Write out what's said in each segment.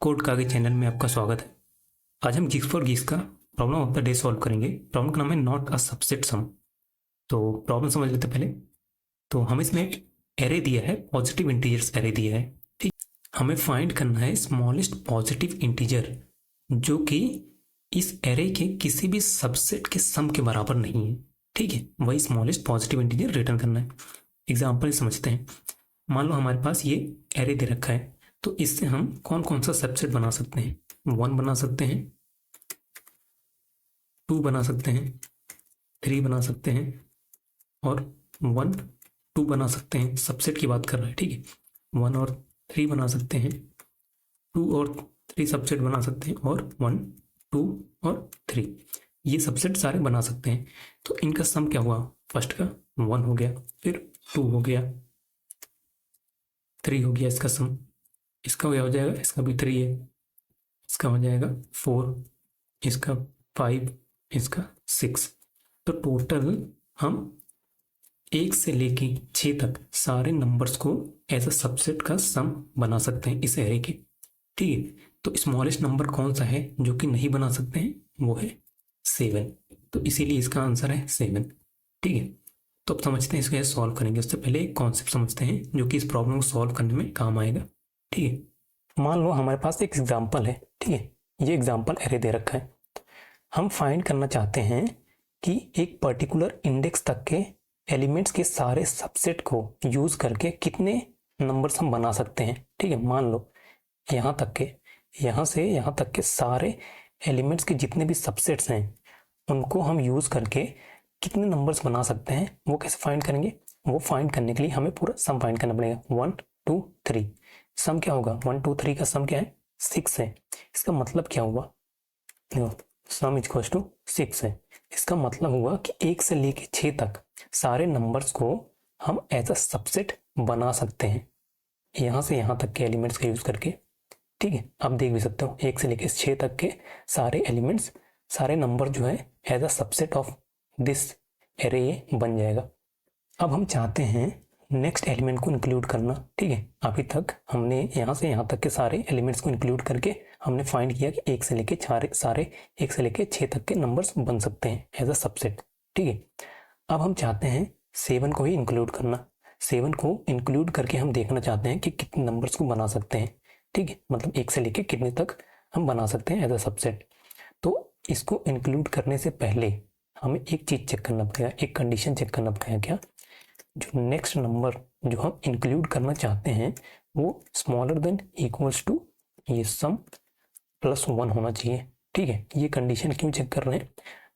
Code का आगे channel में आपका स्वागत है। आज हम गिग्स फॉर गिग्स का problem of the day solve करेंगे। प्रॉब्लम का नाम है नॉट अ सबसेट सम। तो प्रॉब्लम समझ लेते पहले। तो हमें इसमें एरे दिया है, पॉजिटिव इंटीजर्स एरे दिया है। ठीक, हमें फाइंड करना है स्मॉलेस्ट पॉजिटिव इंटीजर जो कि इस एरे के किसी भी सबसेट के सम के बराबर नहीं है। ठीक है, वही स्मॉलेस्ट पॉजिटिव इंटीजर रिटर्न करना है। एग्जाम्पल समझते हैं। मान लो हमारे पास ये एरे दे रखा है, तो इससे हम कौन कौन सा सबसेट बना सकते हैं? 1 बना सकते हैं, 2 बना सकते हैं, 3 बना सकते हैं और 1 2 बना सकते हैं। सबसेट की बात कर रहा है। ठीक है, 1 और 3 बना सकते हैं, 2 और 3 सबसेट बना सकते हैं और 1 2 और 3 ये सबसेट सारे बना सकते हैं। तो इनका सम क्या हुआ? फर्स्ट का 1 हो गया, फिर 2 हो गया, 3 हो गया, इसका सम इसका क्या हो जाएगा? इसका भी 3 है, इसका हो जाएगा 4, इसका 5, इसका 6। तो टोटल हम 1 से लेके 6 तक सारे नंबर्स को एज अ सबसेट का सम बना सकते हैं इस एरे के। ठीक है, तो स्मॉलेस्ट नंबर कौन सा है जो कि नहीं बना सकते हैं? वो है 7। तो इसीलिए इसका आंसर है 7। ठीक है, तो अब समझते हैं इसको सॉल्व करेंगे। उससे पहले एक कॉन्सेप्ट समझते हैं जो कि इस प्रॉब्लम को सॉल्व करने में काम आएगा। ठीक है, मान लो हमारे पास एक एग्जाम्पल है। ठीक है, ये एग्जाम्पल एरे दे रखा है। हम फाइंड करना चाहते हैं कि एक पर्टिकुलर इंडेक्स तक के एलिमेंट्स के सारे सबसेट को यूज करके कितने नंबर्स हम बना सकते हैं। ठीक है, मान लो यहाँ तक के, यहाँ से यहाँ तक के सारे एलिमेंट्स के जितने भी सबसेट्स हैं उनको हम यूज करके कितने नंबर्स बना सकते हैं। वो कैसे फाइंड करेंगे? वो फाइंड करने के लिए हमें पूरा सम फाइंड करना पड़ेगा। 1 2 3 सम क्या होगा? 1 2 3 का सम क्या है? 6 है। इसका मतलब क्या हुआ? सम इक्वल्स टू 6 है। इसका मतलब हुआ कि 1 से लेके 6 तक सारे नंबर्स को हम एज अ सबसेट बना सकते हैं यहाँ से यहाँ तक के एलिमेंट्स का यूज करके। ठीक है, आप देख भी सकते हो 1 से लेके 6 तक के सारे एलिमेंट्स, सारे नंबर जो है as a subset of this array बन जाएगा। अब हम चाहते हैं नेक्स्ट एलिमेंट को इंक्लूड करना। ठीक है, अभी तक हमने यहाँ से यहाँ तक के सारे एलिमेंट्स को इंक्लूड करके हमने फाइंड किया कि 1 से लेके सारे 1 से लेके 6 तक के नंबर्स बन सकते हैं एज अ सबसेट। ठीक है, अब हम चाहते हैं 7 को ही इंक्लूड करना। 7 को इंक्लूड करके हम देखना चाहते हैं कि कितने नंबर्स को बना सकते हैं। ठीक है, मतलब 1 से लेके कितने तक हम बना सकते हैं एज अ सबसेट। तो इसको इंक्लूड करने से पहले हमें एक चीज चेक करना पड़ेगा, एक कंडीशन चेक करना पड़ेगा। क्या? जो नेक्स्ट नंबर जो हम इंक्लूड करना चाहते हैं वो स्मॉलर देन इक्वल्स टू ये सम प्लस 1 होना चाहिए। ठीक है, ये कंडीशन क्यों चेक कर रहे हैं?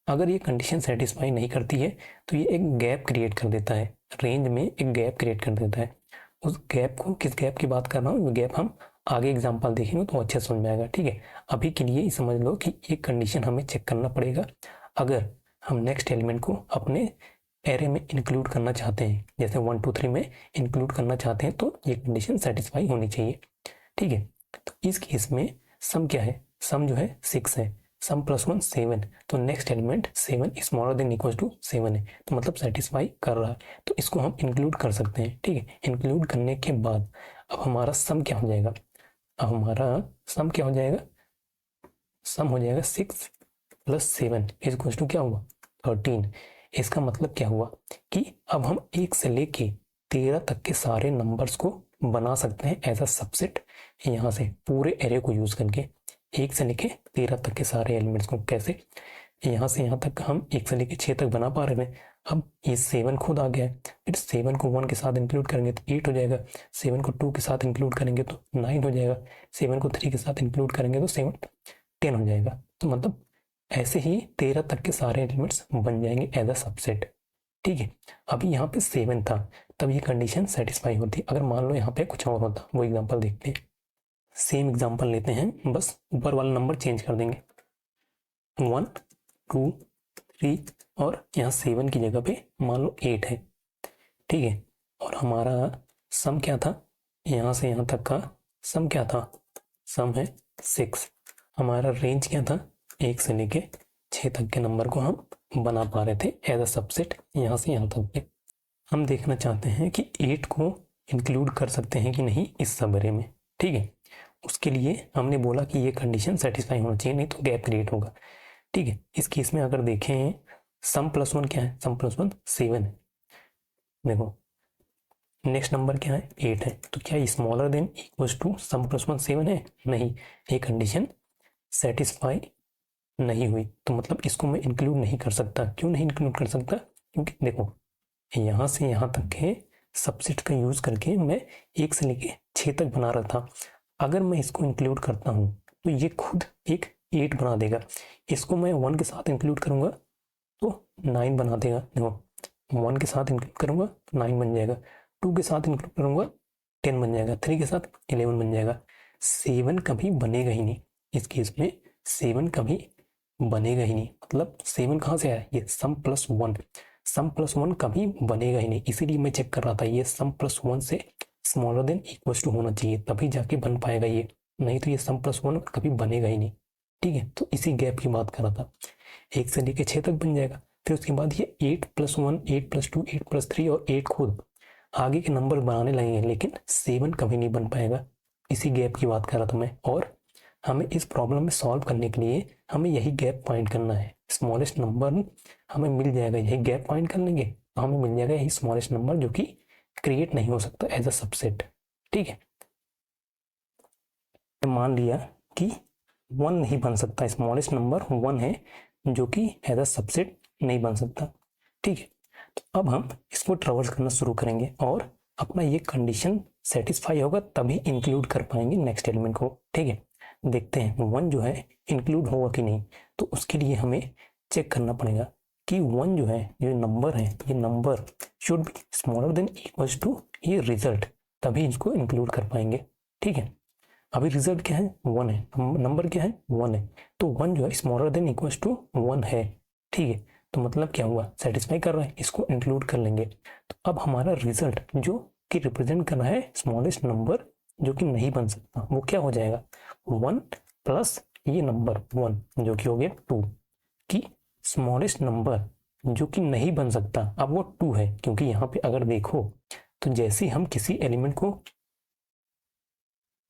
अगर ये कंडीशन सेटिस्फाई नहीं करती है तो ये एक गैप क्रिएट कर देता है, रेंज में एक गैप क्रिएट कर देता है। उस गैप को, किस गैप की बात कर रहा हूँ, वो गैप हम आगे एग्जाम्पल देखेंगे तो अच्छे समझ में आएगा। ठीक है, अभी के लिए समझ लो कि ये कंडीशन हमें चेक करना पड़ेगा। अगर हम नेक्स्ट एलिमेंट को अपने एरे में इंक्लूड करना चाहते हैं, जैसे 1 2 3 में इंक्लूड करना चाहते हैं, तो ये कंडीशन सेटिस्फाई होनी चाहिए। ठीक है, तो इस केस में सम क्या है? सम जो है 6 है, सम प्लस 1 7। तो next element 7 smaller than equal to 7 है, तो मतलब सेटिस्फाई कर रहा है, तो इसको हम इंक्लूड कर सकते हैं। ठीक है, इंक्लूड करने के बाद अब हमारा सम क्या हो जाएगा? अब हमारा सम क्या हो जाएगा? सम हो जाएगा 6 प्लस 7 इक्वल टू क्या हुआ? 13। इसका मतलब क्या हुआ कि अब हम 1 से लेके 13 तक के सारे नंबर्स को बना सकते हैं एज अ सबसेट यहाँ से पूरे एरे को यूज करके। 1 से लेके 13 तक के सारे एलिमेंट्स को कैसे? यहाँ से यहाँ तक हम 1 से लेके 6 तक बना पा रहे हैं। अब ये 7 खुद आ गया है, फिर 7 को 1 के साथ इंक्लूड करेंगे तो 8 हो जाएगा, 7 को 2 के साथ इंक्लूड करेंगे तो 9 हो जाएगा, 7 को 3 के साथ इंक्लूड करेंगे तो 7 10 हो जाएगा। तो मतलब ऐसे ही 13 तक के सारे एलिमेंट्स बन जाएंगे एज अ सबसेट। ठीक है, अभी यहाँ पे 7 था तब ये कंडीशन सेटिस्फाई होती। अगर मान लो यहाँ पे कुछ और होता, वो एग्जांपल देखते हैं। सेम एग्जांपल लेते हैं, बस ऊपर वाला नंबर चेंज कर देंगे, 1 2 3 और यहाँ 7 की जगह पे मान लो 8 है। ठीक है, और हमारा सम क्या था? यहाँ से यहाँ तक का सम क्या था? सम है 6। हमारा रेंज क्या था? 1 से लेके 6 तक के नंबर को हम बना पा रहे थे एज अ सबसेट यहाँ से यहाँ तक के। हम देखना चाहते हैं कि 8 को इंक्लूड कर सकते हैं कि नहीं इस सब एरे में। ठीक है, उसके लिए हमने बोला कि ये कंडीशन सेटिस्फाई होना चाहिए, नहीं तो गैप क्रिएट होगा। ठीक है, इस केस में अगर देखें सम प्लस वन क्या है, सम प्लस वन 7 है। देखो नेक्स्ट नंबर क्या है 8 है, तो क्या smaller than equals to sum plus one 7 है? नहीं, ये कंडीशन सेटिस्फाई नहीं हुई, तो मतलब इसको मैं इंक्लूड नहीं कर सकता। क्यों नहीं इंक्लूड कर सकता? क्योंकि देखो यहाँ से यहाँ तक के सबसेट का यूज करके मैं 1 से लेके 6 तक बना रहा था। अगर मैं इसको इंक्लूड करता हूँ तो ये खुद एक 8 बना देगा। इसको मैं 1 के साथ इंक्लूड करूंगा तो 9 बना देगा। देखो 1 के साथ इंक्लूड करूंगा तो 9 बन जाएगा, 2 के साथ इंक्लूड करूंगा 10 बन जाएगा, 3 के साथ 11 बन जाएगा। 7 कभी बनेगा ही नहीं इस केस में, 7 कभी बनेगा ही नहीं। मतलब 7 कहाँ से आया? ये सम प्लस वन, सम प्लस वन कभी बनेगा ही नहीं। इसीलिए मैं चेक कर रहा था ये सम प्लस वन से स्मॉलर देन इक्वल्स टू होना चाहिए, तभी जाके बन पाएगा ये, नहीं तो ये सम प्लस वन कभी बनेगा ही नहीं। ठीक है, तो इसी गैप की बात कर रहा था। 1 से लेके 6 तक बन जाएगा, फिर उसके बाद ये 8 plus one, 8 plus two, 8 plus three और 8 खुद आगे के नंबर बनाने लगेंगे, लेकिन 7 कभी नहीं बन पाएगा। इसी गैप की बात कर रहा था मैं। और हमें इस प्रॉब्लम में सॉल्व करने के लिए हमें यही गैप फाइंड करना है। स्मॉलेस्ट नंबर हमें मिल जाएगा, यही गैप फाइंड कर लेंगे तो हमें मिल जाएगा यही स्मॉलेस्ट नंबर जो कि क्रिएट नहीं हो सकता एज अ सबसेट। ठीक है, मान लिया कि 1 नहीं बन सकता, स्मॉलेस्ट नंबर 1 है जो कि एज अ सबसेट नहीं बन सकता। ठीक है, तो अब हम इसको ट्रेवर्स करना शुरू करेंगे और अपना ये कंडीशन सेटिस्फाई होगा तभी इंक्लूड कर पाएंगे नेक्स्ट एलिमेंट को। ठीक है, देखते हैं 1 जो है इंक्लूड होगा कि नहीं। तो उसके लिए हमें चेक करना पड़ेगा कि 1 जो है, ये नंबर है, ये number should be smaller than equals to ये रिजल्ट, तभी इसको इंक्लूड कर पाएंगे। ठीक है, अभी रिजल्ट क्या है? 1 है, नंबर क्या है? 1 है, तो 1 जो है स्मॉलर देन इक्वल्स टू 1 है। ठीक है, तो मतलब क्या हुआ? सेटिस्फाई कर रहा है, इसको इंक्लूड कर लेंगे। तो अब हमारा रिजल्ट जो कि रिप्रेजेंट कर रहा है स्मॉलेस्ट नंबर जो कि नहीं बन सकता, वो क्या हो जाएगा? 1 प्लस ये नंबर 1 जो कि हो गया 2, कि स्मॉलेस्ट नंबर जो कि नहीं बन सकता अब वो 2 है। क्योंकि यहाँ पे अगर देखो तो जैसे हम किसी एलिमेंट को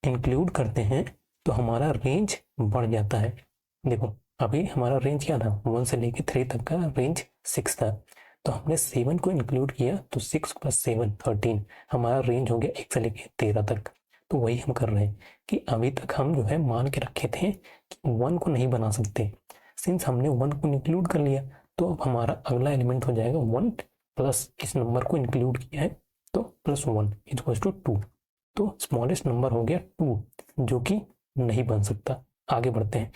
इंक्लूड करते हैं तो हमारा रेंज बढ़ जाता है। देखो अभी हमारा रेंज क्या था? 1 से लेके 3 तक का रेंज 6 था, तो हमने 7 को इंक्लूड किया तो 6 प्लस 7 13, हमारा रेंज हो गया 1 से लेके 13 तक। तो वही हम कर रहे हैं कि अभी तक हम जो है मान के रखे थे कि 1 को नहीं बना सकते। सिंस हमने 1 को इंक्लूड कर लिया तो अब हमारा अगला एलिमेंट हो जाएगा 1 प्लस इस नंबर को इंक्लूड किया है तो प्लस 1 इक्वल टू 2। तो स्मॉलेस्ट नंबर हो गया 2 जो कि नहीं बन सकता। आगे बढ़ते हैं।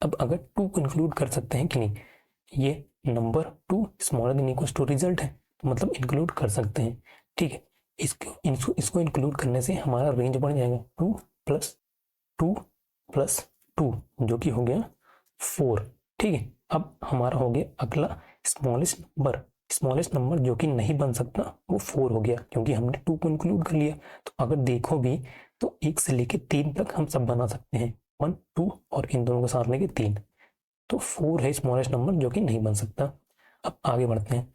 अब अगर 2 को इंक्लूड कर सकते हैं कि नहीं, ये number 2 smaller than equal to result है, तो मतलब इंक्लूड कर सकते हैं। ठीक है, इसको इंक्लूड करने से हमारा रेंज बढ़ जाएगा 2 प्लस 2 प्लस 2 जो कि हो गया 4। ठीक है, अब हमारा हो गया अगला स्मॉलेस्ट नंबर, स्मॉलेस्ट नंबर जो कि नहीं बन सकता वो 4 हो गया क्योंकि हमने 2 को इंक्लूड कर लिया। तो अगर देखो भी तो 1 से लेके 3 तक हम सब बना सकते हैं, 1 2 और इन दोनों को साथ लेके 3, तो 4 है स्मॉलेस्ट नंबर जो कि नहीं बन सकता। अब आगे बढ़ते हैं।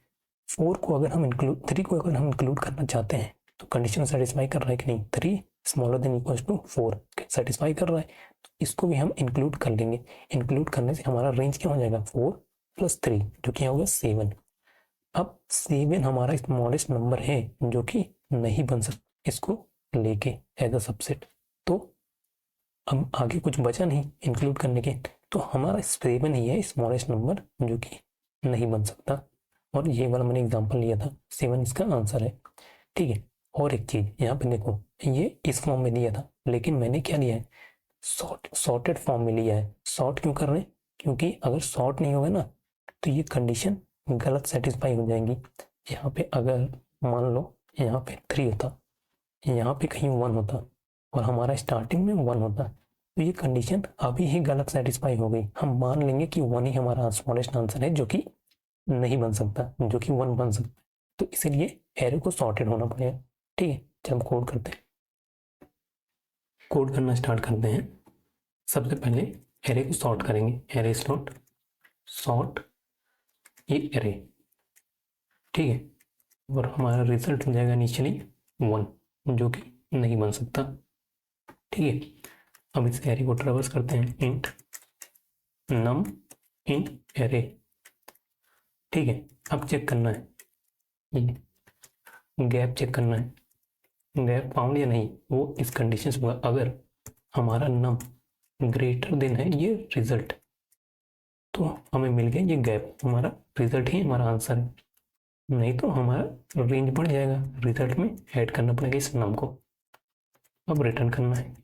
4 को अगर हम इंक्लूड 3 को अगर हम इंक्लूड करना चाहते हैं तो कंडीशन सेटिस्फाई कर रहा है कि नहीं? 3 smaller than equal to 4 satisfy कर रहा है, तो इसको भी हम इंक्लूड कर लेंगे। इंक्लूड करने से हमारा रेंज क्या हो जाएगा? 4 प्लस 3 जो कि होगा 7। अब 7 हमारा स्मॉलेस्ट नंबर है जो कि नहीं बन सकता इसको लेके एज अ सबसेट। तो अब आगे कुछ बचा नहीं इंक्लूड करने के, तो हमारा 7 ही है स्मॉलेस्ट नंबर जो कि नहीं बन सकता। और ये वाला मैंने एग्जांपल लिया था, 7 इसका आंसर है। ठीक है, और एक चीज यहाँ पे देखो, ये इस फॉर्म में दिया था लेकिन मैंने क्या लिया है? सॉर्टेड फॉर्म में लिया है। सॉर्ट क्यों कर रहे हैं? क्योंकि अगर सॉर्ट नहीं होगा ना तो ये कंडीशन गलत सेटिस्फाई हो जाएंगी। यहाँ पे अगर मान लो यहाँ पे 3 होता, यहाँ पे कहीं 1 होता और हमारा स्टार्टिंग में 1 होता, तो ये कंडीशन अभी ही गलत सेटिस्फाई हो गई। हम मान लेंगे कि 1 ही हमारा स्मॉलेस्ट आंसर है जो कि नहीं बन सकता, जो कि 1 बन सकता। तो इसीलिए एरे को सॉर्टेड होना पड़ेगा। ठीक है, जब कोड करते हैं, कोड करना स्टार्ट करते हैं। सबसे पहले एरे को सॉर्ट करेंगे, एरे स्लॉट सॉर्ट ये एरे। ठीक है, और हमारा रिजल्ट हो जाएगा इनिशियली 1 जो कि नहीं बन सकता। ठीक है, अब इस एरे को ट्रेवर्स करते हैं, इंट नम इन एरे। ठीक है, अब चेक करना है, गैप चेक करना है, गैप फाउंड या नहीं, वो इस कंडीशन से होगा अगर हमारा नम ग्रेटर देन है ये रिजल्ट, तो हमें मिल गया ये गैप, हमारा रिजल्ट ही हमारा आंसर है, नहीं तो हमारा रेंज बढ़ जाएगा, रिजल्ट में ऐड करना पड़ेगा इस नम को। अब रिटर्न करना है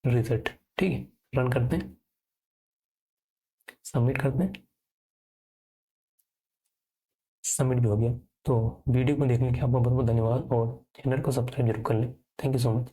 रिजल्ट। ठीक है, रन करते हैं, सबमिट करते हैं, सबमिट भी हो गया। तो वीडियो को देखने के लिए आपका बहुत बहुत धन्यवाद और चैनल को सब्सक्राइब जरूर कर लें। Thank you so much.